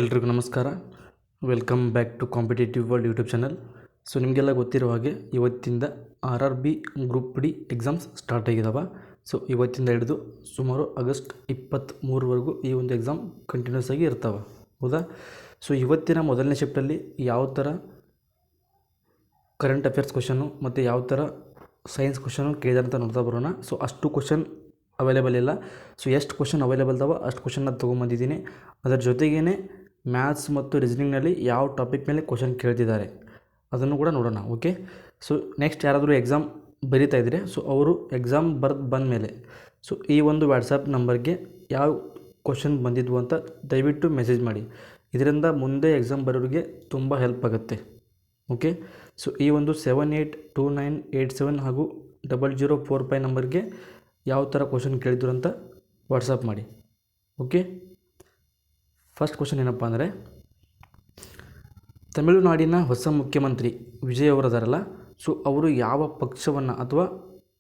ಎಲ್ರಿಗೂ ನಮಸ್ಕಾರ. Welcome back to competitive world YouTube channel. So ನಿಮಗೆಲ್ಲ ಗೊತ್ತಿರೋ ಹಾಗೆ ಇವತ್ತಿಂದ RRB group D exams start ಆಗಿದ್ದಾವೆ. ಸೊ ಇವತ್ತಿಂದ ಹಿಡಿದು ಸುಮಾರು ಆಗಸ್ಟ್ 23ವರೆಗೂ ಈ ಒಂದು ಎಕ್ಸಾಮ್ ಕಂಟಿನ್ಯೂಸ್ ಆಗಿ ಇರ್ತಾವೆ, ಹೌದಾ? ಸೊ ಇವತ್ತಿನ ಮೊದಲನೇ ಶಿಫ್ಟಲ್ಲಿ ಯಾವ ಥರ ಕರೆಂಟ್ ಅಫೇರ್ಸ್ ಕ್ವಶನು ಮತ್ತು ಯಾವ ಥರ ಸೈನ್ಸ್ ಕ್ವಶನು ಕೇಳಿದಾರೆ ಅಂತ ನೋಡ್ತಾ ಬರೋಣ. ಸೊ ಅಷ್ಟು ಕ್ವಶನ್ ಅವೈಲೇಬಲ್ ಇಲ್ಲ. ಸೊ ಎಷ್ಟು ಕ್ವಶನ್ ಅವೈಲೇಬಲ್ ಇದಾವೆ ಅಷ್ಟು ಕ್ವಶನ್ನ ತೊಗೊಂಬಂದಿದ್ದೀನಿ. ಅದರ ಜೊತೆಗೇ ಮ್ಯಾಥ್ಸ್ ಮತ್ತು ರೀಸನಿಂಗ್ನಲ್ಲಿ ಯಾವ ಟಾಪಿಕ್ ಮೇಲೆ ಕ್ವಶನ್ ಕೇಳ್ತಿದ್ದಾರೆ ಅದನ್ನು ಕೂಡ ನೋಡೋಣ, ಓಕೆ? ಸೊ ನೆಕ್ಸ್ಟ್ ಯಾರಾದರೂ ಎಕ್ಸಾಮ್ ಬರೀತಾ ಇದ್ದರೆ ಸೊ ಅವರು ಎಕ್ಸಾಮ್ ಬಂದ ಮೇಲೆ ಸೊ ಈ ಒಂದು ವಾಟ್ಸಪ್ ನಂಬರ್ಗೆ ಯಾವ ಕ್ವಶನ್ ಬಂದಿದ್ವು ಅಂತ ದಯವಿಟ್ಟು ಮೆಸೇಜ್ ಮಾಡಿ. ಇದರಿಂದ ಮುಂದೆ ಎಕ್ಸಾಮ್ ಬರೋರಿಗೆ ತುಂಬ ಹೆಲ್ಪ್ ಆಗುತ್ತೆ, ಓಕೆ? ಸೊ ಈ ಒಂದು 782987 ಹಾಗೂ 0045 ನಂಬರ್ಗೆ ಯಾವ ಥರ ಕ್ವಶನ್ ಕೇಳಿದ್ರು ಅಂತ ವಾಟ್ಸಪ್ ಮಾಡಿ, ಓಕೆ? ಫಸ್ಟ್ ಕ್ವಶನ್ ಏನಪ್ಪ ಅಂದರೆ, ತಮಿಳುನಾಡಿನ ಹೊಸ ಮುಖ್ಯಮಂತ್ರಿ ವಿಜಯ್ ಅವರದಾರಲ್ಲ, ಸೊ ಅವರು ಯಾವ ಪಕ್ಷವನ್ನು ಅಥವಾ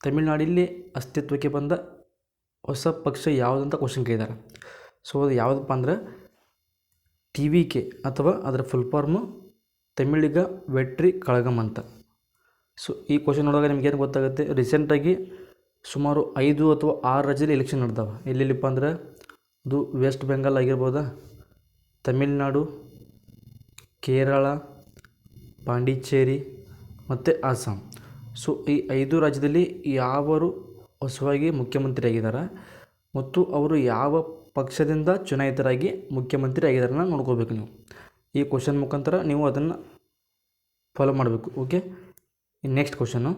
ತಮಿಳುನಾಡಲ್ಲಿ ಅಸ್ತಿತ್ವಕ್ಕೆ ಬಂದ ಹೊಸ ಪಕ್ಷ ಯಾವುದಂತ ಕ್ವಶನ್ ಕೇಳಿದ್ದಾರೆ. ಸೊ ಅದು ಯಾವುದಪ್ಪ ಅಂದರೆ TVK ಅಥವಾ ಅದರ ಫುಲ್ ಫಾರ್ಮು ತಮಿಳಿಗ ವೆಟ್ರಿ ಕಳಗಮ್ ಅಂತ. ಸೊ ಈ ಕ್ವಶನ್ ನೋಡಿದಾಗ ನಿಮಗೇನು ಗೊತ್ತಾಗುತ್ತೆ, ರೀಸೆಂಟಾಗಿ ಸುಮಾರು 5 ಅಥವಾ 6 ರಾಜ್ಯದಲ್ಲಿ ಎಲೆಕ್ಷನ್ ನಡೆದವೆ. ಎಲ್ಲಿಪ್ಪ ಅಂದರೆ ಅದು ವೆಸ್ಟ್ ಬೆಂಗಾಲ್ ಆಗಿರ್ಬೋದಾ, ತಮಿಳುನಾಡು, ಕೇರಳ, ಪಾಂಡಿಚೇರಿ ಮತ್ತು ಆಸಾಮ್. ಸೊ ಈ 5 ರಾಜ್ಯದಲ್ಲಿ ಯಾವರು ಹೊಸವಾಗಿ ಮುಖ್ಯಮಂತ್ರಿ ಆಗಿದ್ದಾರೆ ಮತ್ತು ಅವರು ಯಾವ ಪಕ್ಷದಿಂದ ಚುನಾಯಿತರಾಗಿ ಮುಖ್ಯಮಂತ್ರಿ ಆಗಿದ್ದಾರನ್ನ ನೋಡ್ಕೋಬೇಕು ನೀವು. ಈ ಕ್ವಶನ್ ಮುಖಾಂತರ ನೀವು ಅದನ್ನು ಫಾಲೋ ಮಾಡಬೇಕು, ಓಕೆ? ನೆಕ್ಸ್ಟ್ ಕ್ವಶನ್ನು,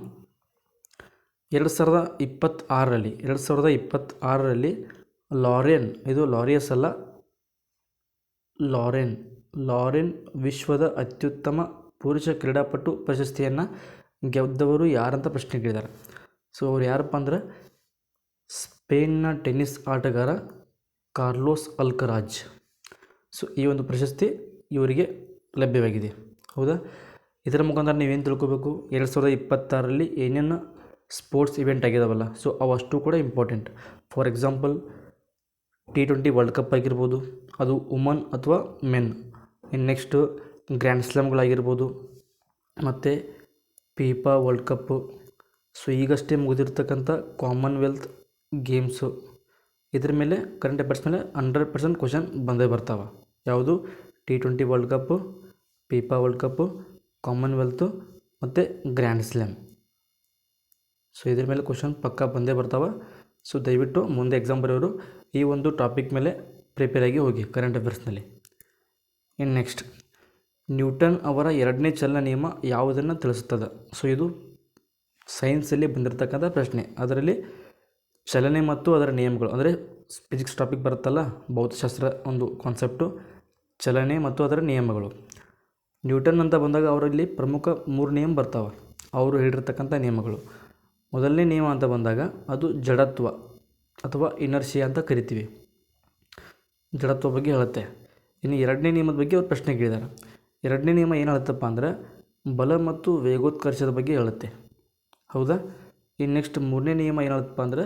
2026ರಲ್ಲಿ ಲಾರೆನ್, ಇದು ಲಾರಿಯಸ್ ಅಲ್ಲ, ಲಾರೆನ್ ವಿಶ್ವದ ಅತ್ಯುತ್ತಮ ಪುರುಷ ಕ್ರೀಡಾಪಟು ಪ್ರಶಸ್ತಿಯನ್ನು ಗೆದ್ದವರು ಯಾರಂತ ಪ್ರಶ್ನೆ ಕೇಳಿದ್ದಾರೆ. ಸೊ ಅವ್ರು ಯಾರಪ್ಪ ಅಂದ್ರೆ ಸ್ಪೇನ್ನ ಟೆನ್ನಿಸ್ ಆಟಗಾರ ಕಾರ್ಲೋಸ್ ಅಲ್ಕರಾಜ್. ಸೊ ಈ ಒಂದು ಪ್ರಶಸ್ತಿ ಇವರಿಗೆ ಲಭ್ಯವಾಗಿದೆ, ಹೌದಾ? ಇದರ ಮುಖಾಂತರ ನೀವೇನು ತಿಳ್ಕೊಬೇಕು, 2026ರಲ್ಲಿ ಏನೇನು ಸ್ಪೋರ್ಟ್ಸ್ ಇವೆಂಟ್ ಆಗಿದಾವಲ್ಲ, ಸೊ ಅವಷ್ಟು ಕೂಡ important. For example T20 world cup ಆಗಿರ್ಬೋದು, ಅದು ವುಮನ್ ಅಥವಾ ಮೆನ್. ನೆಕ್ಸ್ಟು ಗ್ರ್ಯಾಂಡ್ ಸ್ಲಾಮ್ಗಳಾಗಿರ್ಬೋದು ಮತ್ತು ಫಿಫಾ ವರ್ಲ್ಡ್ ಕಪ್ಪು. ಸೊ ಈಗಷ್ಟೇ ಮುಗಿದಿರ್ತಕ್ಕಂಥ ಕಾಮನ್ವೆಲ್ತ್ ಗೇಮ್ಸು, ಇದ್ರ ಮೇಲೆ ಕರೆಂಟ್ ಅಫೇರ್ಸ್ ಮೇಲೆ 100% ಕ್ವಶನ್ ಬಂದೇ ಬರ್ತಾವೆ. ಯಾವುದು? T20 world cup, FIFA world cup, ಕಾಮನ್ವೆಲ್ತು ಮತ್ತು ಗ್ರ್ಯಾಂಡ್ ಸ್ಲ್ಯಾಮ್. ಸೊ ಇದ್ರ ಮೇಲೆ ಕ್ವಶನ್ ಪಕ್ಕಾ ಬಂದೇ ಬರ್ತಾವೆ. ಸೊ ದಯವಿಟ್ಟು ಮುಂದೆ ಎಕ್ಸಾಮ್ ಬರೆಯೋರು ಈ ಒಂದು ಟಾಪಿಕ್ ಮೇಲೆ ಪ್ರಿಪೇರ್ ಆಗಿ ಹೋಗಿ ಕರೆಂಟ್ ಅಫೇರ್ಸ್ನಲ್ಲಿ. ನೆಕ್ಸ್ಟ್, ನ್ಯೂಟನ್ ಅವರ 2ನೇ ಚಲನ ನಿಯಮ ಯಾವುದನ್ನು ತಿಳಿಸುತ್ತದೆ? ಸೊ ಇದು ಸೈನ್ಸಲ್ಲಿ ಬಂದಿರತಕ್ಕಂಥ ಪ್ರಶ್ನೆ. ಅದರಲ್ಲಿ ಚಲನೆ ಮತ್ತು ಅದರ ನಿಯಮಗಳು, ಅಂದರೆ ಫಿಸಿಕ್ಸ್ ಟಾಪಿಕ್ ಬರುತ್ತಲ್ಲ, ಭೌತಶಾಸ್ತ್ರ ಒಂದು ಕಾನ್ಸೆಪ್ಟು, ಚಲನೆ ಮತ್ತು ಅದರ ನಿಯಮಗಳು. ನ್ಯೂಟನ್ ಅಂತ ಬಂದಾಗ ಅವರಲ್ಲಿ ಪ್ರಮುಖ 3 ನಿಯಮ ಬರ್ತಾವೆ, ಅವರು ಹೇಳಿರ್ತಕ್ಕಂಥ ನಿಯಮಗಳು. ಮೊದಲನೇ ನಿಯಮ ಅಂತ ಬಂದಾಗ ಅದು ಜಡತ್ವ ಅಥವಾ ಇನರ್ಷಿಯಾ ಅಂತ ಕರಿತೀವಿ, ಜಡತ್ವ ಬಗ್ಗೆ ಹೇಳುತ್ತೆ. ಇನ್ನು 2ನೇ ನಿಯಮದ ಬಗ್ಗೆ ಅವ್ರು ಪ್ರಶ್ನೆ ಕೇಳಿದ್ದಾರೆ. 2ನೇ ನಿಯಮ ಏನು ಹೇಳುತ್ತಪ್ಪ ಅಂದರೆ ಬಲ ಮತ್ತು ವೇಗೋತ್ಕರ್ಷದ ಬಗ್ಗೆ ಹೇಳುತ್ತೆ, ಹೌದಾ? ಇನ್ನು ನೆಕ್ಸ್ಟ್ 3ನೇ ನಿಯಮ ಏನು ಹೇಳುತ್ತಪ್ಪ ಅಂದರೆ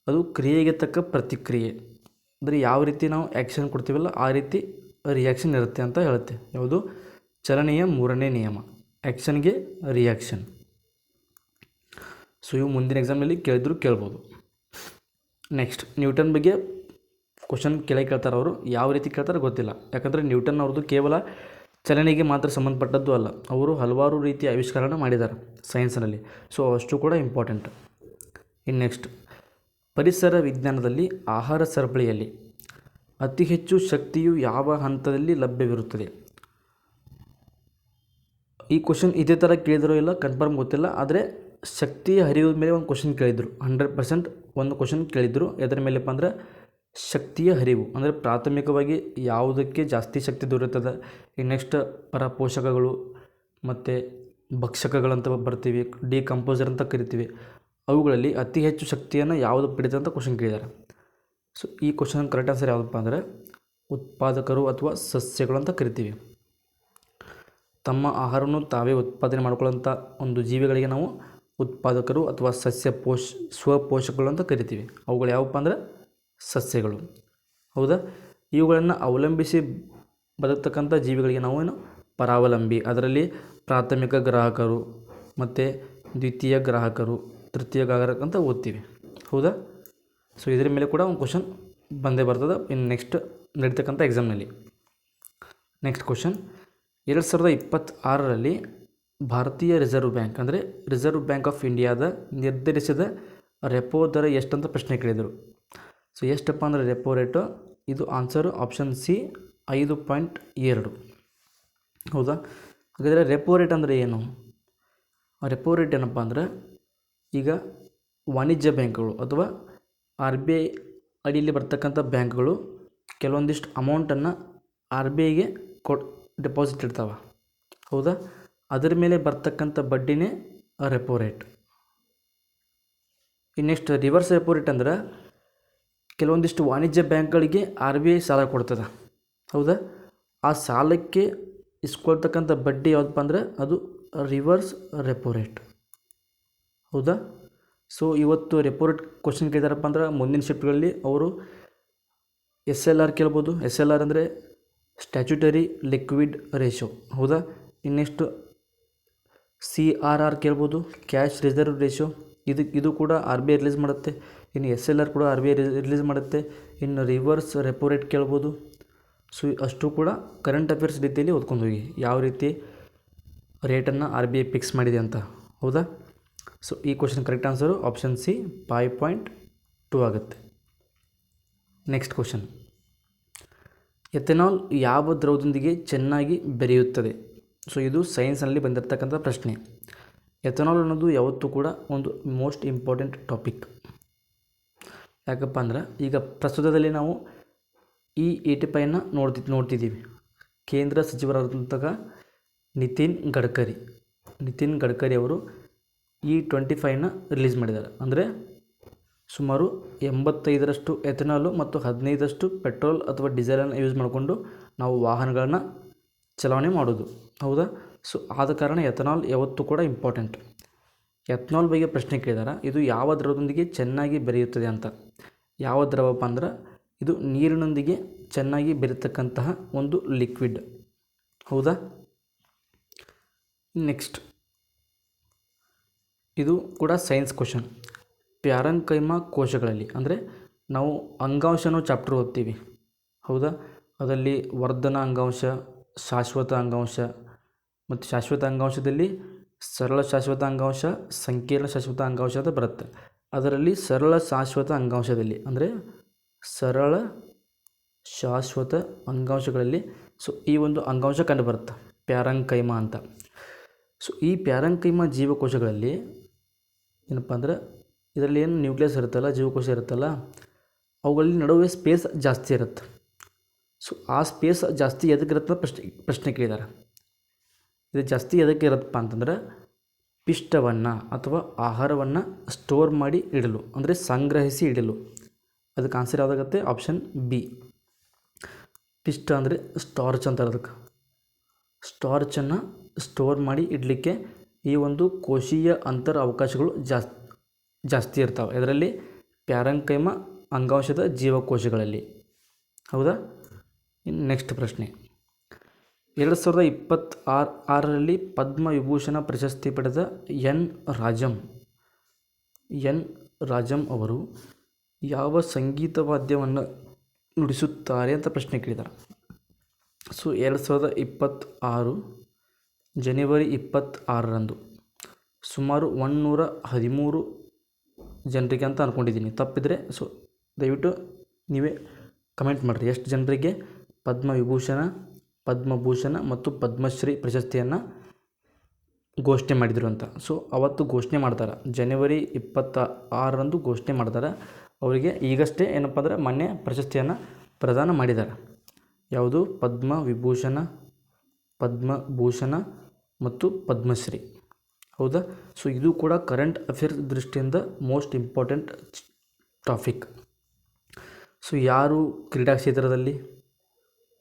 ಅದು ಕ್ರಿಯೆಗೆ ತಕ್ಕ ಪ್ರತಿಕ್ರಿಯೆ, ಅಂದರೆ ಯಾವ ರೀತಿ ನಾವು ಆ್ಯಕ್ಷನ್ ಕೊಡ್ತೀವಲ್ಲ ಆ ರೀತಿ ರಿಯಾಕ್ಷನ್ ಇರುತ್ತೆ ಅಂತ ಹೇಳುತ್ತೆ. ಯಾವುದು? ಚಲನೆಯ 3ನೇ ನಿಯಮ, ಆ್ಯಕ್ಷನ್ಗೆ ರಿಯಾಕ್ಷನ್. ಸೊ ಇವು ಮುಂದಿನ ಎಕ್ಸಾಮ್ನಲ್ಲಿ ಕೇಳ್ಬೋದು. ನೆಕ್ಸ್ಟ್, ನ್ಯೂಟನ್ ಬಗ್ಗೆ ಕ್ವಶನ್ ಕೇಳ್ತಾರೆ. ಅವರು ಯಾವ ರೀತಿ ಕೇಳ್ತಾರೆ ಗೊತ್ತಿಲ್ಲ, ಯಾಕಂದರೆ ನ್ಯೂಟನ್ ಅವ್ರದ್ದು ಕೇವಲ ಚಲನೆಗೆ ಮಾತ್ರ ಸಂಬಂಧಪಟ್ಟದ್ದು ಅಲ್ಲ, ಅವರು ಹಲವಾರು ರೀತಿಯ ಆವಿಷ್ಕಾರನ ಮಾಡಿದ್ದಾರೆ ಸೈನ್ಸ್ನಲ್ಲಿ. ಸೊ ಅಷ್ಟು ಕೂಡ ಇಂಪಾರ್ಟೆಂಟ್. ಇನ್ನು ನೆಕ್ಸ್ಟ್, ಪರಿಸರ ವಿಜ್ಞಾನದಲ್ಲಿ ಆಹಾರ ಸರಪಳಿಯಲ್ಲಿ ಅತಿ ಹೆಚ್ಚು ಶಕ್ತಿಯು ಯಾವ ಹಂತದಲ್ಲಿ ಲಭ್ಯವಿರುತ್ತದೆ? ಈ ಕ್ವಶನ್ ಇದೇ ಥರ ಕೇಳಿದರೋ ಇಲ್ಲ ಕನ್ಫರ್ಮ್ ಗೊತ್ತಿಲ್ಲ, ಆದರೆ ಶಕ್ತಿಯ ಹರಿವಿನ ಮೇಲೆ ಒಂದು ಕ್ವಶನ್ ಕೇಳಿದರು, 100% ಒಂದು ಕ್ವಶನ್ ಕೇಳಿದರು. ಎದರ ಮೇಲೆಪ್ಪ ಅಂದರೆ ಶಕ್ತಿಯ ಹರಿವು, ಅಂದರೆ ಪ್ರಾಥಮಿಕವಾಗಿ ಯಾವುದಕ್ಕೆ ಜಾಸ್ತಿ ಶಕ್ತಿ ದೊರೆಯುತ್ತದೆ. ಈ ನೆಕ್ಸ್ಟ್ ಪರಪೋಷಕಗಳು ಮತ್ತು ಭಕ್ಷಕಗಳಂತ ಬರ್ತೀವಿ, ಡಿಕಂಪೋಸರ್ ಅಂತ ಕರಿತೀವಿ, ಅವುಗಳಲ್ಲಿ ಅತಿ ಹೆಚ್ಚು ಶಕ್ತಿಯನ್ನು ಯಾವುದು ಪಡಿತದೆ ಅಂತ ಕ್ವಶನ್ ಕೇಳಿದ್ದಾರೆ. ಸೊ ಈ ಕ್ವಶನ್ ಕರೆಕ್ಟ್ ಆನ್ಸರ್ ಯಾವುದಪ್ಪ ಅಂದರೆ ಉತ್ಪಾದಕರು ಅಥವಾ ಸಸ್ಯಗಳು ಅಂತ ಕರಿತೀವಿ. ತಮ್ಮ ಆಹಾರವನ್ನು ತಾವೇ ಉತ್ಪಾದನೆ ಮಾಡ್ಕೊಳ್ಳೋಂಥ ಒಂದು ಜೀವಿಗಳಿಗೆ ನಾವು ಉತ್ಪಾದಕರು ಅಥವಾ ಸ್ವಪೋಷಕಗಳು ಅಂತ ಕರಿತೀವಿ. ಅವುಗಳು ಯಾವಪ್ಪ ಅಂದರೆ ಸಸ್ಯಗಳು, ಹೌದಾ? ಇವುಗಳನ್ನು ಅವಲಂಬಿಸಿ ಬದುಕ್ತಕ್ಕಂಥ ಜೀವಿಗಳಿಗೆ ನಾವು ಏನು ಪರಾವಲಂಬಿ, ಅದರಲ್ಲಿ ಪ್ರಾಥಮಿಕ ಗ್ರಾಹಕರು ಮತ್ತು ದ್ವಿತೀಯ ಗ್ರಾಹಕರು, ತೃತೀಯ ಗ್ರಾಹಕರು ಅಂತ ಓದ್ತೀವಿ. ಹೌದಾ? ಸೊ ಇದರ ಮೇಲೆ ಕೂಡ ಒಂದು ಕ್ವಶನ್ ಬಂದೇ ಬರ್ತದೆ ಇನ್ನು ನೆಕ್ಸ್ಟ್ ನಡೀತಕ್ಕಂಥ ಎಕ್ಸಾಮ್ನಲ್ಲಿ. ನೆಕ್ಸ್ಟ್ ಕ್ವಶನ್, 2026ರಲ್ಲಿ ಭಾರತೀಯ ರಿಸರ್ವ್ ಬ್ಯಾಂಕ್ ಅಂದರೆ ರಿಸರ್ವ್ ಬ್ಯಾಂಕ್ ಆಫ್ ಇಂಡಿಯಾದ ನಿರ್ಧರಿಸಿದ ರೆಪೋ ದರ ಎಷ್ಟಂತ ಪ್ರಶ್ನೆ ಕೇಳಿದರು. ಸೊ ಎಷ್ಟಪ್ಪ ಅಂದರೆ ರೆಪೋ ರೇಟು, ಇದು ಆನ್ಸರು ಆಪ್ಷನ್ ಸಿ 5.2. ಹೌದಾ? ಹಾಗಾದರೆ ರೆಪೋ ರೇಟ್ ಅಂದರೆ ಏನು? ರೆಪೋ ರೇಟ್ ಏನಪ್ಪ ಅಂದ್ರೆ ಈಗ ವಾಣಿಜ್ಯ ಬ್ಯಾಂಕ್ಗಳು ಅಥವಾ RBI ಅಡಿಯಲ್ಲಿ ಬರ್ತಕ್ಕಂಥ ಬ್ಯಾಂಕ್ಗಳು ಕೆಲವೊಂದಿಷ್ಟು ಅಮೌಂಟನ್ನು RBIಗೆ ಡೆಪಾಸಿಟ್ ಇಡ್ತಾವೆ. ಹೌದಾ? ಅದರ ಮೇಲೆ ಬರ್ತಕ್ಕಂಥ ಬಡ್ಡಿನೇ repo rate. Next reverse repo rate ಅಂದ್ರೆ ಕೆಲವೊಂದಿಷ್ಟು ವಾಣಿಜ್ಯ ಬ್ಯಾಂಕ್ಗಳಿಗೆ RBI ಸಾಲ ಕೊಡ್ತದೆ. ಹೌದಾ? ಆ ಸಾಲಕ್ಕೆ ಇಸ್ಕೊಳ್ತಕ್ಕಂಥ ಬಡ್ಡಿ ಯಾವುದಪ್ಪ ಅಂದ್ರೆ ಅದು ರಿವರ್ಸ್ ರೆಪೋ ರೇಟ್. ಹೌದಾ? ಸೊ ಇವತ್ತು ರೆಪೋ ರೇಟ್ ಕ್ವಶನ್ ಕೇಳಿದಾರಪ್ಪ ಅಂದ್ರೆ ಮುಂದಿನ ಶಿಫ್ಟ್ಗಳಲ್ಲಿ ಅವರು SLR ಕೇಳ್ಬೋದು. SLR ಅಂದರೆ ಸ್ಟ್ಯಾಚ್ಯುಟರಿ ಲಿಕ್ವಿಡ್ ರೇಷೋ. ಹೌದಾ? ಇನ್ನೆಷ್ಟು CRR ಕೇಳ್ಬೋದು, ಕ್ಯಾಶ್ ರಿಸರ್ವ್ ರೇಷೋ. ಇದು ಕೂಡ RBI ರಿಲೀಸ್ ಮಾಡುತ್ತೆ. ಇನ್ನು SLR ಕೂಡ RBI ರಿಲೀಸ್ ಮಾಡುತ್ತೆ. ಇನ್ನು ರಿವರ್ಸ್ ರೆಪೋ ರೇಟ್ ಕೇಳ್ಬೋದು. ಸೊ ಅಷ್ಟು ಕೂಡ ಕರೆಂಟ್ ಅಫೇರ್ಸ್ ರೀತಿಯಲ್ಲಿ ಓದ್ಕೊಂಡು ಹೋಗಿ ಯಾವ ರೀತಿ ರೇಟನ್ನು RBI ಫಿಕ್ಸ್ ಮಾಡಿದೆ ಅಂತ. ಹೌದಾ? ಸೊ ಈ question correct answer option C 5.2 ಆಗುತ್ತೆ. ನೆಕ್ಸ್ಟ್ ಕ್ವಶನ್, ಎಥೆನಾಲ್ ಯಾವ ದ್ರವದೊಂದಿಗೆ ಚೆನ್ನಾಗಿ ಬೆರೆಯುತ್ತದೆ? ಸೊ ಇದು ಸೈನ್ಸ್ನಲ್ಲಿ ಬಂದಿರತಕ್ಕಂಥ ಪ್ರಶ್ನೆ. ಎಥೆನಾಲ್ ಅನ್ನೋದು ಯಾವತ್ತೂ ಕೂಡ ಒಂದು ಮೋಸ್ಟ್ ಇಂಪಾರ್ಟೆಂಟ್ ಟಾಪಿಕ್. ಯಾಕಪ್ಪ ಅಂದ್ರೆ ಈಗ ಪ್ರಸ್ತುತದಲ್ಲಿ ನಾವು E85ನ ನೋಡ್ತಿದ್ದೀವಿ. ಕೇಂದ್ರ ಸಚಿವರಾದಂತಹ ನಿತಿನ್ ಗಡ್ಕರಿ ಅವರು E25ನ ರಿಲೀಸ್ ಮಾಡಿದ್ದಾರೆ. ಅಂದರೆ ಸುಮಾರು 85% ಎಥೆನಾಲು ಮತ್ತು 15% ಪೆಟ್ರೋಲ್ ಅಥವಾ ಡೀಸೆಲನ್ನು ಯೂಸ್ ಮಾಡಿಕೊಂಡು ನಾವು ವಾಹನಗಳನ್ನು ಚಲಾವಣೆ ಮಾಡೋದು. ಹೌದಾ? ಸೊ ಆದ ಕಾರಣ ಎಥೆನಾಲ್ ಯಾವತ್ತೂ ಕೂಡ ಇಂಪಾರ್ಟೆಂಟ್. ಎಥೆನಾಲ್ ಬಗ್ಗೆ ಪ್ರಶ್ನೆ ಕೇಳಿದಾರೆ, ಇದು ಯಾವ ದ್ರವದೊಂದಿಗೆ ಚೆನ್ನಾಗಿ ಬೆರೆಯುತ್ತದೆ ಅಂತ. ಯಾವ ದ್ರವಪ್ಪ ಅಂದ್ರೆ ಇದು ನೀರಿನೊಂದಿಗೆ ಚೆನ್ನಾಗಿ ಬೆರೆತಕ್ಕಂತಹ ಒಂದು ಲಿಕ್ವಿಡ್. ಹೌದಾ? ನೆಕ್ಸ್ಟ್, ಇದು ಕೂಡ ಸೈನ್ಸ್ ಕ್ವಶನ್. ಪ್ಯಾರೆನ್ಕೈಮಾ ಕೋಶಗಳಲ್ಲಿ ಅಂದರೆ ನಾವು ಅಂಗಾಂಶನೋ ಚಾಪ್ಟರ್ ಓದ್ತೀವಿ. ಹೌದಾ? ಅದರಲ್ಲಿ ವರ್ಧನ ಅಂಗಾಂಶ, ಶಾಶ್ವತ ಅಂಗಾಂಶ ಮತ್ತು ಶಾಶ್ವತ ಅಂಗಾಂಶದಲ್ಲಿ ಸರಳ ಶಾಶ್ವತ ಅಂಗಾಂಶ, ಸಂಕೀರ್ಣ ಶಾಶ್ವತ ಅಂಗಾಂಶ ಅಂತ ಬರುತ್ತೆ. ಅದರಲ್ಲಿ ಸರಳ ಶಾಶ್ವತ ಅಂಗಾಂಶದಲ್ಲಿ ಅಂದರೆ ಸರಳ ಶಾಶ್ವತ ಅಂಗಾಂಶಗಳಲ್ಲಿ ಸೊ ಈ ಒಂದು ಅಂಗಾಂಶ ಕಂಡುಬರುತ್ತೆ ಪ್ಯಾರೆನ್ಕೈಮಾ ಅಂತ. ಸೊ ಈ ಪ್ಯಾರೆನ್ಕೈಮಾ ಜೀವಕೋಶಗಳಲ್ಲಿ ಏನಪ್ಪ ಅಂದ್ರೆ ಇದರಲ್ಲಿ ಏನು ನ್ಯೂಕ್ಲಿಯಸ್ ಇರುತ್ತಲ್ಲ, ಜೀವಕೋಶ ಇರುತ್ತಲ್ಲ, ಅವುಗಳಲ್ಲಿ ನಡುವೆ ಸ್ಪೇಸ್ ಜಾಸ್ತಿ ಇರುತ್ತೆ. ಸೊ ಆ ಸ್ಪೇಸ್ ಜಾಸ್ತಿ ಎದಕ್ಕಿರುತ್ತೆ ಪ್ರಶ್ನೆ ಕೇಳಿದ್ದಾರೆ. ಇದು ಜಾಸ್ತಿ ಎದಕ್ಕೆ ಇರುತ್ತಪ್ಪ ಅಂತಂದ್ರೆ ಪಿಷ್ಟವನ್ನು ಅಥವಾ ಆಹಾರವನ್ನು ಸ್ಟೋರ್ ಮಾಡಿ ಇಡಲು ಅಂದರೆ ಸಂಗ್ರಹಿಸಿ ಇಡಲು. ಅದಕ್ಕೆ ಆನ್ಸರ್ ಯಾವುದಾಗುತ್ತೆ? Option B. ಪಿಷ್ಟ ಅಂದರೆ ಸ್ಟಾರ್ಚ್ ಅಂತಾರೆ. ಅದಕ್ಕೆ ಸ್ಟಾರ್ಚನ್ನು ಸ್ಟೋರ್ ಮಾಡಿ ಇಡಲಿಕ್ಕೆ ಈ ಒಂದು ಕೋಶೀಯ ಅಂತರ ಅವಕಾಶಗಳು ಜಾಸ್ತಿ ಇರ್ತಾವೆ ಇದರಲ್ಲಿ ಪ್ಯಾರೆನ್ಕೈಮಾ ಅಂಗಾಂಶದ ಜೀವಕೋಶಗಳಲ್ಲಿ. ಹೌದಾ? ಇನ್ನು ನೆಕ್ಸ್ಟ್ ಪ್ರಶ್ನೆ, 2026ರಲ್ಲಿ ಪದ್ಮವಿಭೂಷಣ ಪ್ರಶಸ್ತಿ ಪಡೆದ ಎನ್ ರಾಜಂ ಅವರು ಯಾವ ಸಂಗೀತ ವಾದ್ಯವನ್ನು ನುಡಿಸುತ್ತಾರೆ ಅಂತ ಪ್ರಶ್ನೆ ಕೇಳಿದ್ದಾರೆ. ಸೊ 2026 ಜನವರಿ 26ರಂದು ಸುಮಾರು 113 ಜನರಿಗೆ ಅಂತ ಅಂದ್ಕೊಂಡಿದ್ದೀನಿ. ತಪ್ಪಿದರೆ ಸೊ ದಯವಿಟ್ಟು ನೀವೇ ಕಮೆಂಟ್ ಮಾಡಿರಿ ಎಷ್ಟು ಜನರಿಗೆ ಪದ್ಮಭೂಷಣ ಮತ್ತು ಪದ್ಮಶ್ರೀ ಪ್ರಶಸ್ತಿಯನ್ನು ಘೋಷಣೆ ಮಾಡಿದರು ಅಂತ. ಸೊ ಅವತ್ತು ಘೋಷಣೆ ಮಾಡ್ತಾರೆ, ಜನವರಿ 26ರಂದು ಘೋಷಣೆ ಮಾಡ್ತಾರೆ. ಅವರಿಗೆ ಈಗಷ್ಟೇ ಏನಪ್ಪ ಅಂದರೆ ಮೊನ್ನೆ ಪ್ರಶಸ್ತಿಯನ್ನು ಪ್ರದಾನ ಮಾಡಿದ್ದಾರೆ. ಯಾವುದು? ಪದ್ಮಭೂಷಣ ಮತ್ತು ಪದ್ಮಶ್ರೀ. ಹೌದಾ? ಸೊ ಇದು ಕೂಡ ಕರೆಂಟ್ ಅಫೇರ್ಸ್ ದೃಷ್ಟಿಯಿಂದ ಮೋಸ್ಟ್ ಇಂಪಾರ್ಟೆಂಟ್ ಟಾಪಿಕ್. ಸೊ ಯಾರು ಕ್ರೀಡಾ ಕ್ಷೇತ್ರದಲ್ಲಿ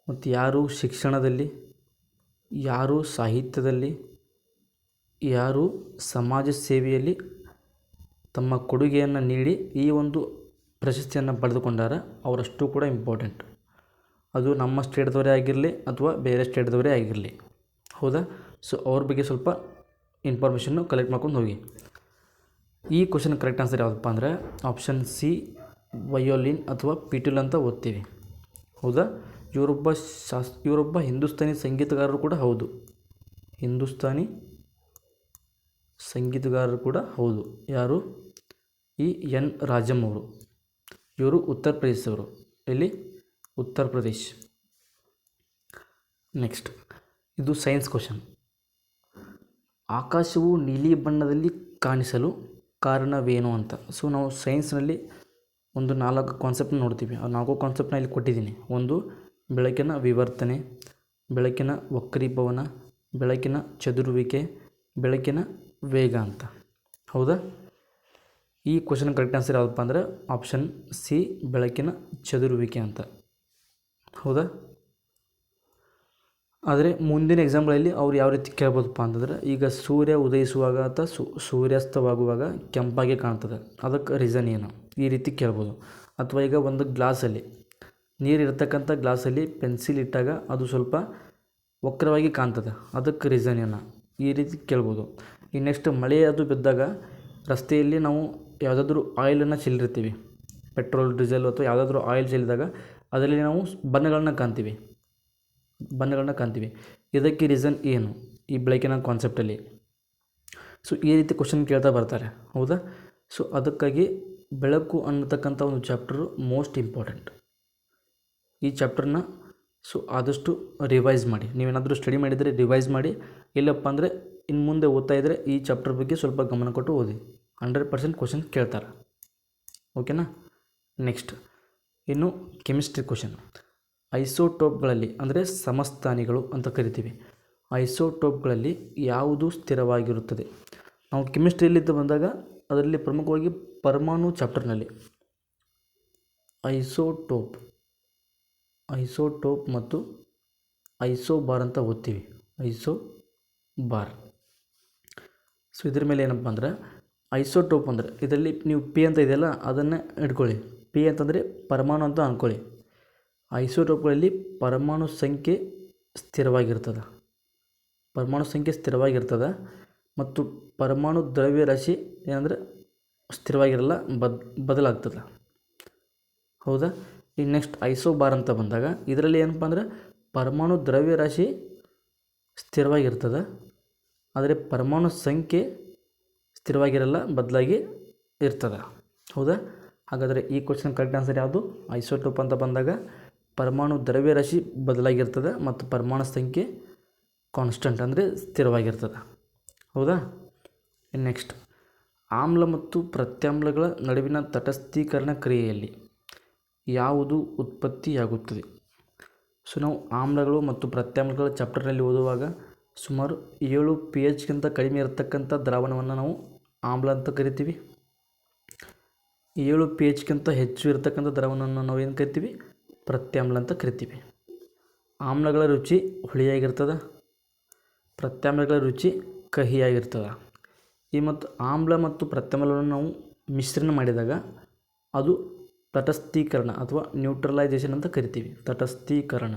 ಮತ್ತು ಯಾರು ಶಿಕ್ಷಣದಲ್ಲಿ, ಯಾರು ಸಾಹಿತ್ಯದಲ್ಲಿ, ಯಾರು ಸಮಾಜ ಸೇವೆಯಲ್ಲಿ ತಮ್ಮ ಕೊಡುಗೆಯನ್ನು ನೀಡಿ ಈ ಒಂದು ಪ್ರಶಸ್ತಿಯನ್ನು ಪಡೆದುಕೊಂಡಾರ ಅವರಷ್ಟು ಕೂಡ ಇಂಪಾರ್ಟೆಂಟ್. ಅದು ನಮ್ಮ ಸ್ಟೇಟ್ದವರೇ ಆಗಿರಲಿ ಅಥವಾ ಬೇರೆ ಸ್ಟೇಟ್ದವರೇ ಆಗಿರಲಿ. ಹೌದಾ? ಸೊ ಅವ್ರ ಬಗ್ಗೆ ಸ್ವಲ್ಪ ಇನ್ಫಾರ್ಮೇಷನ್ನು ಕಲೆಕ್ಟ್ ಮಾಡ್ಕೊಂಡು ಹೋಗಿ. ಈ ಕ್ವಶನ್ ಕರೆಕ್ಟ್ ಆನ್ಸರ್ ಯಾವುದಪ್ಪ ಅಂದರೆ ಆಪ್ಷನ್ ಸಿ, ವಯೋಲಿನ್ ಅಥವಾ ಪಿಟೀಲ್ ಅಂತ ಓದ್ತೀವಿ. ಹೌದಾ? ಇವರೊಬ್ಬ ಹಿಂದೂಸ್ತಾನಿ ಸಂಗೀತಗಾರರು ಕೂಡ ಹೌದು. ಹಿಂದೂಸ್ತಾನಿ ಸಂಗೀತಗಾರರು ಕೂಡ ಹೌದು. ಯಾರು? ಈ ಎನ್ ರಾಜಮ್ ಅವರು. ಇವರು ಉತ್ತರ ಪ್ರದೇಶದವರು. ಎಲ್ಲಿ? ಉತ್ತರ ಪ್ರದೇಶ್. ನೆಕ್ಸ್ಟ್, ಇದು ಸೈನ್ಸ್ ಕ್ವಶನ್. ಆಕಾಶವು ನೀಲಿ ಬಣ್ಣದಲ್ಲಿ ಕಾಣಿಸಲು ಕಾರಣವೇನು ಅಂತ. ಸೊ ನಾವು ಸೈನ್ಸ್ನಲ್ಲಿ ಒಂದು 4 ಕಾನ್ಸೆಪ್ಟ್ನ ನೋಡ್ತೀವಿ. ಆ 4 ಕಾನ್ಸೆಪ್ಟ್ನ ಇಲ್ಲಿ ಕೊಟ್ಟಿದ್ದೀನಿ. ಒಂದು ಬೆಳಕಿನ ವಿವರ್ತನೆ, ಬೆಳಕಿನ ವಕ್ರೀಭವನ, ಬೆಳಕಿನ ಚದುರುವಿಕೆ, ಬೆಳಕಿನ ವೇಗ ಅಂತ. ಹೌದಾ? ಈ ಕ್ವಶನ್ ಕರೆಕ್ಟ್ ಆನ್ಸರ್ ಯಾವುದಪ್ಪ ಅಂದರೆ ಆಪ್ಷನ್ ಸಿ, ಬೆಳಕಿನ ಚದುರುವಿಕೆ ಅಂತ. ಹೌದಾ? ಆದರೆ ಮುಂದಿನ ಎಕ್ಸಾಮ್ಗಳಲ್ಲಿ ಅವ್ರು ಯಾವ ರೀತಿ ಕೇಳ್ಬೋದಪ್ಪ ಅಂತಂದರೆ, ಈಗ ಸೂರ್ಯ ಉದಯಿಸುವಾಗ ಅಥವಾ ಸೂರ್ಯಾಸ್ತವಾಗುವಾಗ ಕೆಂಪಾಗಿ ಕಾಣ್ತದೆ, ಅದಕ್ಕೆ ರೀಸನ್ ಏನು? ಈ ರೀತಿ ಕೇಳ್ಬೋದು. ಅಥವಾ ಈಗ ಒಂದು ಗ್ಲಾಸಲ್ಲಿ ನೀರು ಇರ್ತಕ್ಕಂಥ ಗ್ಲಾಸಲ್ಲಿ ಪೆನ್ಸಿಲ್ ಇಟ್ಟಾಗ ಅದು ಸ್ವಲ್ಪ ವಕ್ರವಾಗಿ ಕಾಣ್ತದೆ, ಅದಕ್ಕೆ ರೀಸನ್ ಏನು? ಈ ರೀತಿ ಕೇಳ್ಬೋದು. ಈ ನೆಕ್ಸ್ಟ್, ಮಳೆ ಅದು ಬಿದ್ದಾಗ ರಸ್ತೆಯಲ್ಲಿ ನಾವು ಯಾವುದಾದ್ರೂ ಆಯಿಲನ್ನು ಚೆಲ್ಲಿರ್ತೀವಿ, ಪೆಟ್ರೋಲ್, ಡೀಸೆಲ್ ಅಥವಾ ಯಾವುದಾದ್ರೂ ಆಯಿಲ್ ಚೆಲ್ಲಿದಾಗ ಅದರಲ್ಲಿ ನಾವು ಬಣ್ಣಗಳನ್ನ ಕಾಣ್ತೀವಿ. ಇದಕ್ಕೆ ರೀಸನ್ ಏನು ಈ ಬೆಳಕಿನ ಕಾನ್ಸೆಪ್ಟಲ್ಲಿ? ಸೊ ಈ ರೀತಿ ಕ್ವಶನ್ ಕೇಳ್ತಾ ಬರ್ತಾರೆ. ಹೌದಾ? ಸೊ ಅದಕ್ಕಾಗಿ ಬೆಳಕು ಅನ್ನತಕ್ಕಂಥ ಒಂದು ಚಾಪ್ಟರು ಮೋಸ್ಟ್ ಇಂಪಾರ್ಟೆಂಟ್. ಈ ಚಾಪ್ಟರ್ನ ಸೊ ಆದಷ್ಟು ರಿವೈಸ್ ಮಾಡಿ. ನೀವೇನಾದರೂ ಸ್ಟಡಿ ಮಾಡಿದರೆ ರಿವೈಸ್ ಮಾಡಿ. ಇಲ್ಲಪ್ಪ ಅಂದರೆ ಇನ್ನು ಮುಂದೆ ಓದ್ತಾ ಇದ್ದರೆ ಈ ಚಾಪ್ಟರ್ ಬಗ್ಗೆ ಸ್ವಲ್ಪ ಗಮನ ಕೊಟ್ಟು ಓದಿ. 100% ಕ್ವಶನ್ ಕೇಳ್ತಾರೆ. ಓಕೆನಾ? ನೆಕ್ಸ್ಟ್, ಇನ್ನು ಕೆಮಿಸ್ಟ್ರಿ ಕ್ವಶನ್. ಐಸೋಟೋಪ್ಗಳಲ್ಲಿ ಅಂದರೆ ಸಮಸ್ಥಾನಿಗಳು ಅಂತ ಕರಿತೀವಿ. ಐಸೋಟೋಪ್ಗಳಲ್ಲಿ ಯಾವುದು ಸ್ಥಿರವಾಗಿರುತ್ತದೆ? ನಾವು ಕೆಮಿಸ್ಟ್ರಿಯಲ್ಲಿದ್ದು ಬಂದಾಗ ಅದರಲ್ಲಿ ಪ್ರಮುಖವಾಗಿ ಪರಮಾಣು ಚಾಪ್ಟರ್ನಲ್ಲಿ ಐಸೋಟೋಪ್ ಮತ್ತು ಐಸೋಬಾರ್ ಅಂತ ಓದ್ತೀವಿ. ಐಸೋಬಾರ್. ಸೊ ಇದ್ರ ಮೇಲೆ ಏನಪ್ಪ ಅಂದರೆ ಐಸೋಟೋಪ್ ಅಂದರೆ ಇದರಲ್ಲಿ ನೀವು ಪಿ ಅಂತ ಇದೆಯಲ್ಲ ಅದನ್ನೇ ಇಟ್ಕೊಳ್ಳಿ. ಪಿ ಅಂತಂದರೆ ಪರಮಾಣು ಅಂತ ಅಂದ್ಕೊಳ್ಳಿ. ಐಸೋಟೋಪ್ಗಳಲ್ಲಿ ಪರಮಾಣು ಸಂಖ್ಯೆ ಸ್ಥಿರವಾಗಿರ್ತದೆ. ಮತ್ತು ಪರಮಾಣು ದ್ರವ್ಯರಾಶಿ ಏನಂದರೆ ಸ್ಥಿರವಾಗಿರಲ್ಲ, ಬದಲಾಗ್ತದೆ. ಹೌದಾ? ಈಗ ನೆಕ್ಸ್ಟ್ ಐಸೋಬಾರ್ ಅಂತ ಬಂದಾಗ ಇದರಲ್ಲಿ ಏನಪ್ಪ ಅಂದರೆ ಪರಮಾಣು ದ್ರವ್ಯರಾಶಿ ಸ್ಥಿರವಾಗಿರ್ತದೆ, ಆದರೆ ಪರಮಾಣು ಸಂಖ್ಯೆ ಸ್ಥಿರವಾಗಿರಲ್ಲ, ಬದಲಾಗಿ ಇರ್ತದೆ. ಹೌದಾ? ಹಾಗಾದರೆ ಈ ಕ್ವಶನ್ ಕರೆಕ್ಟ್ ಆನ್ಸರ್ ಯಾವುದು? ಐಸೋಟೋಪ್ ಅಂತ ಬಂದಾಗ ಪರಮಾಣು ದ್ರವ್ಯರಾಶಿ ಬದಲಾಗಿರ್ತದೆ ಮತ್ತು ಪರಮಾಣು ಸಂಖ್ಯೆ ಕಾನ್ಸ್ಟೆಂಟ್ ಅಂದರೆ ಸ್ಥಿರವಾಗಿರ್ತದೆ. ಹೌದಾ? ನೆಕ್ಸ್ಟ್, ಆಮ್ಲ ಮತ್ತು ಪ್ರತ್ಯಾಮ್ಲಗಳ ನಡುವಿನ ತಟಸ್ಥೀಕರಣ ಕ್ರಿಯೆಯಲ್ಲಿ ಯಾವುದು ಉತ್ಪತ್ತಿಯಾಗುತ್ತದೆ? ಸೊ ನಾವು ಆಮ್ಲಗಳು ಮತ್ತು ಪ್ರತ್ಯಾಮ್ಲಗಳ ಚಾಪ್ಟರ್ನಲ್ಲಿ ಓದುವಾಗ ಸುಮಾರು 7 pHಗಿಂತ ಕಡಿಮೆ ಇರತಕ್ಕಂಥ ದ್ರಾವಣವನ್ನು ನಾವು ಆಮ್ಲ ಅಂತ ಕರಿತೀವಿ. 7 pHಗಿಂತ ಹೆಚ್ಚು ಇರತಕ್ಕಂಥ ದ್ರಾವಣವನ್ನು ನಾವು ಏನು ಕರಿತೀವಿ? ಪ್ರತ್ಯಾಮ್ಲ ಅಂತ ಕರಿತೀವಿ. ಆಮ್ಲಗಳ ರುಚಿ ಹುಳಿಯಾಗಿರ್ತದೆ, ಪ್ರತ್ಯಾಮ್ಲಗಳ ರುಚಿ ಕಹಿಯಾಗಿರ್ತದೆ. ಈ ಮತ್ತು ಆಮ್ಲ ಮತ್ತು ಪ್ರತ್ಯಾಮ್ಲವನ್ನು ನಾವು ಮಿಶ್ರಣ ಮಾಡಿದಾಗ ಅದು ತಟಸ್ಥೀಕರಣ ಅಥವಾ ನ್ಯೂಟ್ರಲೈಸೇಷನ್ ಅಂತ ಕರಿತೀವಿ. ತಟಸ್ಥೀಕರಣ.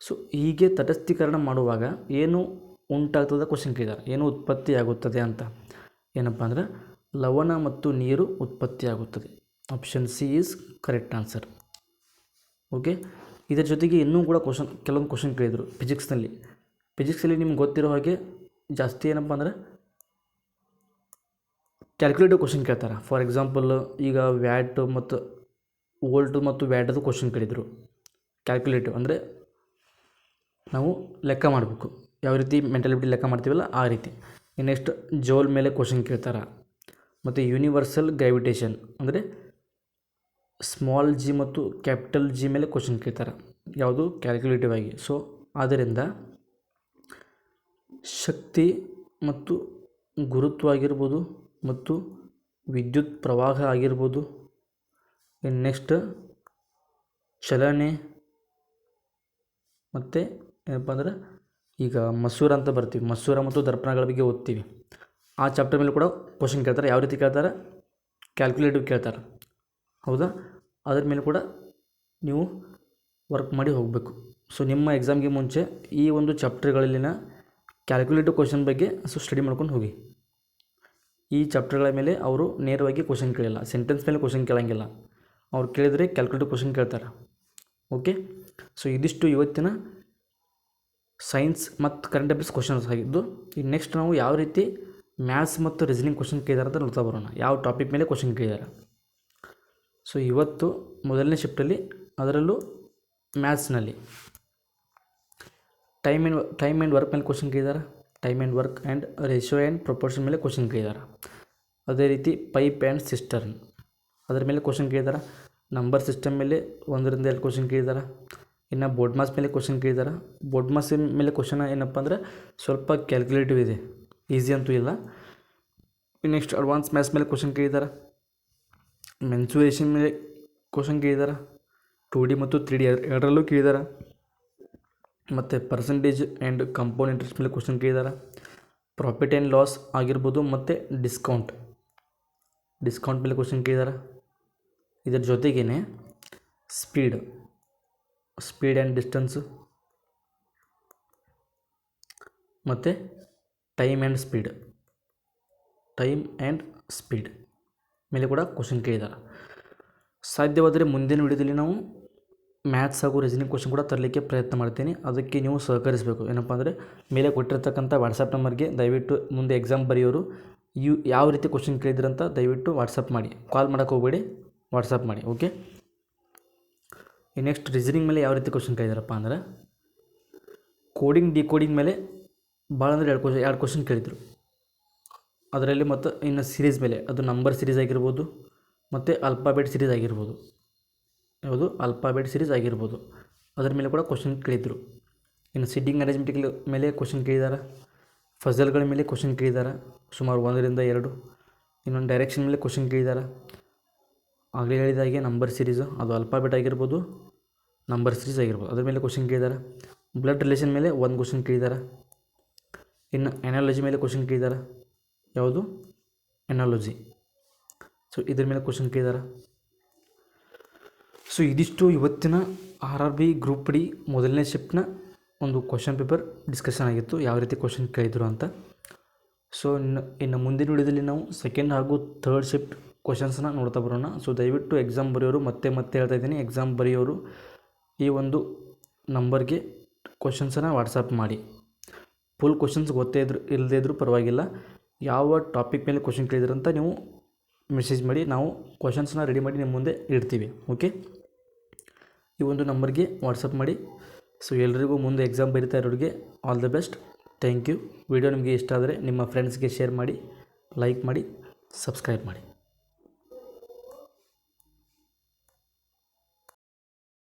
ಸೊ ಹೀಗೆ ತಟಸ್ಥೀಕರಣ ಮಾಡುವಾಗ ಏನು ಉಂಟಾಗ್ತದೆ ಕ್ವಶನ್ ಕೇಳಿದ್ದಾರೆ, ಏನು ಉತ್ಪತ್ತಿಯಾಗುತ್ತದೆ ಅಂತ. ಏನಪ್ಪ ಅಂದರೆ ಲವಣ ಮತ್ತು ನೀರು ಉತ್ಪತ್ತಿಯಾಗುತ್ತದೆ. Option C is correct answer. Okay. ಇದರ ಜೊತೆಗೆ ಇನ್ನೂ ಕೂಡ ಕೆಲವೊಂದು ಕ್ವಶನ್ ಕೇಳಿದರು ಫಿಸಿಕ್ಸಲ್ಲಿ ನಿಮ್ಗೆ ಗೊತ್ತಿರೋ ಹಾಗೆ ಜಾಸ್ತಿ ಏನಪ್ಪ ಅಂದರೆ ಕ್ಯಾಲ್ಕುಲೇಟಿವ್ ಕ್ವಶನ್ ಕೇಳ್ತಾರೆ. ಫಾರ್ ಎಕ್ಸಾಂಪಲ್ ಈಗ ವ್ಯಾಟ್ ಮತ್ತು ವೋಲ್ಟ್ ಮತ್ತು ವ್ಯಾಟದು ಕ್ವಶನ್ ಕೇಳಿದರು. ಕ್ಯಾಲ್ಕುಲೇಟಿವ್ ಅಂದರೆ ನಾವು ಲೆಕ್ಕ ಮಾಡಬೇಕು, ಯಾವ ರೀತಿ ಮೆಂಟಾಲಿಟಿ ಲೆಕ್ಕ ಮಾಡ್ತೀವಲ್ಲ ಆ ರೀತಿ. ನೆಕ್ಸ್ಟ್ ಜೋಲ್ ಮೇಲೆ ಕ್ವಶನ್ ಕೇಳ್ತಾರೆ. ಮತ್ತು ಯೂನಿವರ್ಸಲ್ ಗ್ರಾವಿಟೇಷನ್ ಅಂದರೆ ಸ್ಮಾಲ್ ಜಿ ಮತ್ತು ಕ್ಯಾಪಿಟಲ್ ಜಿ ಮೇಲೆ ಕ್ವಶನ್ ಕೇಳ್ತಾರೆ, ಯಾವುದು ಕ್ಯಾಲ್ಕುಲೇಟಿವ್ ಆಗಿ. ಸೊ ಆದ್ದರಿಂದ ಶಕ್ತಿ ಮತ್ತು ಗುರುತ್ವ ಆಗಿರ್ಬೋದು ಮತ್ತು ವಿದ್ಯುತ್ ಪ್ರವಾಹ ಆಗಿರ್ಬೋದು. ನೆಕ್ಸ್ಟ್ ಚಲನೆ ಮತ್ತು ಏನಪ್ಪ ಅಂದ್ರೆ ಈಗ ಮಸೂರ ಅಂತ ಬರ್ತೀವಿ, ಮಸೂರ ಮತ್ತು ದರ್ಪಣಗಳ ಬಗ್ಗೆ ಓದ್ತೀವಿ. ಆ ಚಾಪ್ಟರ್ ಮೇಲೆ ಕೂಡ ಕ್ವಶನ್ ಕೇಳ್ತಾರೆ. ಯಾವ ರೀತಿ ಕೇಳ್ತಾರೆ? ಕ್ಯಾಲ್ಕುಲೇಟಿವ್ ಕೇಳ್ತಾರೆ. ಹೌದಾ? ಅದ್ರ ಮೇಲೆ ಕೂಡ ನೀವು ವರ್ಕ್ ಮಾಡಿ ಹೋಗಬೇಕು. ಸೊ ನಿಮ್ಮ ಎಕ್ಸಾಮ್ಗೆ ಮುಂಚೆ ಈ ಒಂದು ಚಾಪ್ಟರ್ಗಳಲ್ಲಿನ ಕ್ಯಾಲ್ಕುಲೇಟಿವ್ ಕ್ವಶನ್ ಬಗ್ಗೆ ಸ್ಟಡಿ ಮಾಡ್ಕೊಂಡು ಹೋಗಿ. ಈ ಚಾಪ್ಟರ್ಗಳ ಮೇಲೆ ಅವರು ನೇರವಾಗಿ ಕ್ವಶನ್ ಕೇಳಿಲ್ಲ, ಸೆಂಟೆನ್ಸ್ ಮೇಲೆ ಕ್ವಶನ್ ಕೇಳೋಂಗಿಲ್ಲ. ಅವ್ರು ಕೇಳಿದರೆ ಕ್ಯಾಲ್ಕುಲೇಟಿವ್ ಕ್ವಶನ್ ಕೇಳ್ತಾರೆ. ಓಕೆ, ಸೊ ಇದಿಷ್ಟು ಇವತ್ತಿನ ಸೈನ್ಸ್ ಮತ್ತು ಕರೆಂಟ್ ಅಫೇರ್ಸ್ ಕ್ವಶನ್ಸ್ ಆಗಿದ್ದು. ಈಗ ನೆಕ್ಸ್ಟ್ ನಾವು ಯಾವ ರೀತಿ ಮ್ಯಾಥ್ಸ್ ಮತ್ತು ರೀಸನಿಂಗ್ ಕ್ವಶನ್ ಕೇಳಿದಾರೆ ಅಂತ ನೋಡ್ತಾ ಬರೋಣ, ಯಾವ ಟಾಪಿಕ್ ಮೇಲೆ ಕ್ವಶನ್ ಕೇಳಿದ್ದಾರೆ. ಸೊ ಇವತ್ತು ಮೊದಲನೇ ಶಿಫ್ಟಲ್ಲಿ, ಅದರಲ್ಲೂ ಮ್ಯಾಥ್ಸ್ನಲ್ಲಿ ಟೈಮ್ ಆ್ಯಂಡ್ ವರ್ಕ್ ಮೇಲೆ ಕ್ವಶನ್ ಕೇಳಿದ್ದಾರೆ. Time and work and ratio and proportion ಮೇಲೆ ಕ್ವಶನ್ ಕೇಳಿದ್ದಾರೆ. ಅದೇ ರೀತಿ ಪೈಪ್ ಆ್ಯಂಡ್ ಸಿಸ್ಟರ್ನ್ ಅದರ ಮೇಲೆ ಕ್ವಶನ್ ಕೇಳಿದ್ದಾರೆ. ನಂಬರ್ ಸಿಸ್ಟಮ್ ಮೇಲೆ 1 ರಿಂದ 2 ಕ್ವಶನ್ ಕೇಳಿದ್ದಾರೆ. ಇನ್ನು ಬೋರ್ಡ್ ಮಾಸ್ ಮೇಲೆ ಕ್ವಶನ್ ಕೇಳಿದ್ದಾರೆ. ಬೋರ್ಡ್ ಮಾಸ್ ಮೇಲೆ ಕ್ವಶನ್ ಏನಪ್ಪ ಅಂದರೆ ಸ್ವಲ್ಪ ಕ್ಯಾಲ್ಕುಲೇಟಿವ್ ಇದೆ, ಈಸಿ ಅಂತೂ ಇಲ್ಲ. ನೆಕ್ಸ್ಟ್ ಅಡ್ವಾನ್ಸ್ ಮ್ಯಾಥ್ಸ್ ಮೇಲೆ ಕ್ವಶನ್ ಕೇಳಿದ್ದಾರೆ. ಮೆನ್ಸುರೇಷನ್ ಮೇಲೆ ಕ್ವಶನ್ ಕೇಳಿದ್ದಾರೆ. 2D ಮತ್ತು 3D ಎರಡರಲ್ಲೂ ಕೇಳಿದ್ದಾರೆ. ಮತ್ತು ಪರ್ಸೆಂಟೇಜ್ ಆ್ಯಂಡ್ ಕಂಪೌಂಡ್ ಇಂಟ್ರೆಸ್ಟ್ ಮೇಲೆ ಕ್ವಶನ್ ಕೇಳಿದ್ದಾರೆ. ಪ್ರಾಫಿಟ್ ಆ್ಯಂಡ್ ಲಾಸ್ ಆಗಿರ್ಬೋದು, ಮತ್ತು ಡಿಸ್ಕೌಂಟ್ ಮೇಲೆ ಕ್ವಶನ್ ಕೇಳಿದ್ದಾರೆ. ಇದರ ಜೊತೆಗೇ ಸ್ಪೀಡ್ ಆ್ಯಂಡ್ ಡಿಸ್ಟೆನ್ಸು ಮತ್ತು ಟೈಮ್ ಆ್ಯಂಡ್ ಸ್ಪೀಡ್ ಮೇಲೆ ಕೂಡ ಕ್ವಶನ್ ಕೇಳಿದ್ದಾರೆ. ಸಾಧ್ಯವಾದರೆ ಮುಂದಿನ ವಿಡಿಯೋದಲ್ಲಿ ನಾವು ಮ್ಯಾಥ್ಸ್ ಹಾಗೂ ರೀಸನಿಂಗ್ ಕ್ವಶನ್ ಕೂಡ ತರಲಿಕ್ಕೆ ಪ್ರಯತ್ನ ಮಾಡ್ತೀನಿ. ಅದಕ್ಕೆ ನೀವು ಸಹಕರಿಸಬೇಕು. ಏನಪ್ಪ ಅಂದರೆ ಮೇಲೆ ಕೊಟ್ಟಿರ್ತಕ್ಕಂಥ ವಾಟ್ಸಪ್ ನಂಬರ್ಗೆ ದಯವಿಟ್ಟು ಮುಂದೆ ಎಕ್ಸಾಮ್ ಬರೆಯೋರು ಯಾವ ರೀತಿ ಕ್ವಶನ್ ಕೇಳಿದ್ರಂತ ದಯವಿಟ್ಟು ವಾಟ್ಸಪ್ ಮಾಡಿ, ಕಾಲ್ ಮಾಡೋಕ್ಕೆ ಹೋಗಬೇಡಿ, ವಾಟ್ಸಪ್ ಮಾಡಿ. ಓಕೆ, ಈ ನೆಕ್ಸ್ಟ್ ರೀಸನಿಂಗ್ ಮೇಲೆ ಯಾವ ರೀತಿ ಕ್ವಶನ್ ಕೇಳಿದಾರಪ್ಪ ಅಂದರೆ ಕೋಡಿಂಗ್ ಡಿಕೋಡಿಂಗ್ ಮೇಲೆ ಭಾಳ ಅಂದರೆ 2 ಕ್ವಶನ್ ಕೇಳಿದರು. ಅದರಲ್ಲಿ ಮತ್ತು ಇನ್ನು ಸೀರೀಸ್ ಮೇಲೆ, ಅದು ನಂಬರ್ ಸೀರೀಸ್ ಆಗಿರ್ಬೋದು ಮತ್ತು ಆಲ್ಫಾಬೆಟ್ ಸೀರೀಸ್ ಆಗಿರ್ಬೋದು, ಅದರ ಮೇಲೆ ಕೂಡ ಕ್ವಶನ್ ಕೇಳಿದರು. ಇನ್ನು ಸಿಟ್ಟಿಂಗ್ ಅರೇಂಜ್ಮೆಂಟ್ ಮೇಲೆ ಕ್ವಶನ್ ಕೇಳಿದ್ದಾರೆ. ಫಜಲ್ಗಳ ಮೇಲೆ ಕ್ವಶನ್ ಕೇಳಿದ್ದಾರೆ, ಸುಮಾರು 1 ರಿಂದ 2. ಇನ್ನೊಂದು ಡೈರೆಕ್ಷನ್ ಮೇಲೆ ಕ್ವಶನ್ ಕೇಳಿದ್ದಾರೆ. ಆಗಲೇ ಹೇಳಿದಾಗೆ ನಂಬರ್ ಸೀರೀಸು, ಅದು ಆಲ್ಫಾಬೆಟ್ ಆಗಿರ್ಬೋದು, ನಂಬರ್ ಸೀರೀಸ್ ಆಗಿರ್ಬೋದು, ಅದ್ರ ಮೇಲೆ ಕ್ವಶನ್ ಕೇಳಿದ್ದಾರೆ. ಬ್ಲಡ್ ರಿಲೇಷನ್ ಮೇಲೆ 1 ಕ್ವಶನ್ ಕೇಳಿದ್ದಾರೆ. ಇನ್ನು ಎನಾಲಜಿ ಮೇಲೆ ಕ್ವಶನ್ ಕೇಳಿದ್ದಾರೆ. ಯಾವುದು ಎನಾಲಜಿ, ಸೊ ಇದ್ರ ಮೇಲೆ ಕ್ವಶನ್ ಕೇಳಿದ್ದಾರೆ. ಸೊ ಇದಿಷ್ಟು ಇವತ್ತಿನ RRB ಗ್ರೂಪ್ ಡಿ ಮೊದಲನೇ ಶಿಫ್ಟ್ನ ಒಂದು ಕ್ವಶನ್ ಪೇಪರ್ ಡಿಸ್ಕಷನ್ ಆಗಿತ್ತು, ಯಾವ ರೀತಿ ಕ್ವಶನ್ ಕೇಳಿದರು ಅಂತ. ಸೊ ಇನ್ನು ಮುಂದಿನ ವಿಡಿಯೋದಲ್ಲಿ ನಾವು ಸೆಕೆಂಡ್ ಹಾಗೂ ಥರ್ಡ್ ಶಿಫ್ಟ್ ಕ್ವಶನ್ಸ್ನ ನೋಡ್ತಾ ಬರೋಣ. ಸೊ ದಯವಿಟ್ಟು ಎಕ್ಸಾಮ್ ಬರೆಯೋರು, ಮತ್ತೆ ಹೇಳ್ತಾ ಇದ್ದೀನಿ, ಎಕ್ಸಾಮ್ ಬರೆಯೋರು ಈ ಒಂದು ನಂಬರ್ಗೆ ಕ್ವಶನ್ಸನ್ನು ವಾಟ್ಸಪ್ ಮಾಡಿ. ಫುಲ್ ಕ್ವಶನ್ಸ್ ಗೊತ್ತೇ ಇಲ್ಲದೇ ಇದ್ದರೂ ಪರವಾಗಿಲ್ಲ, ಯಾವ ಟಾಪಿಕ್ ಮೇಲೆ ಕ್ವಶನ್ ಕೇಳಿದ್ರಂತ ನೀವು ಮೆಸೇಜ್ ಮಾಡಿ, ನಾವು ಕ್ವಶನ್ಸ್ನ ರೆಡಿ ಮಾಡಿ ನಿಮ್ಮ ಮುಂದೆ ಇಡ್ತೀವಿ. ಓಕೆ, ಈ ಒಂದು ನಂಬರ್ಗೆ ವಾಟ್ಸಪ್ ಮಾಡಿ. ಸೊ ಎಲ್ರಿಗೂ ಮುಂದೆ ಎಕ್ಸಾಮ್ ಬರೀತಾ ಇರೋರಿಗೆ all the best. Thank you. Video ನಿಮಗೆ ಇಷ್ಟ ಆದರೆ ನಿಮ್ಮ ಫ್ರೆಂಡ್ಸ್ಗೆ ಶೇರ್ ಮಾಡಿ, ಲೈಕ್ ಮಾಡಿ, ಸಬ್ಸ್ಕ್ರೈಬ್ ಮಾಡಿ.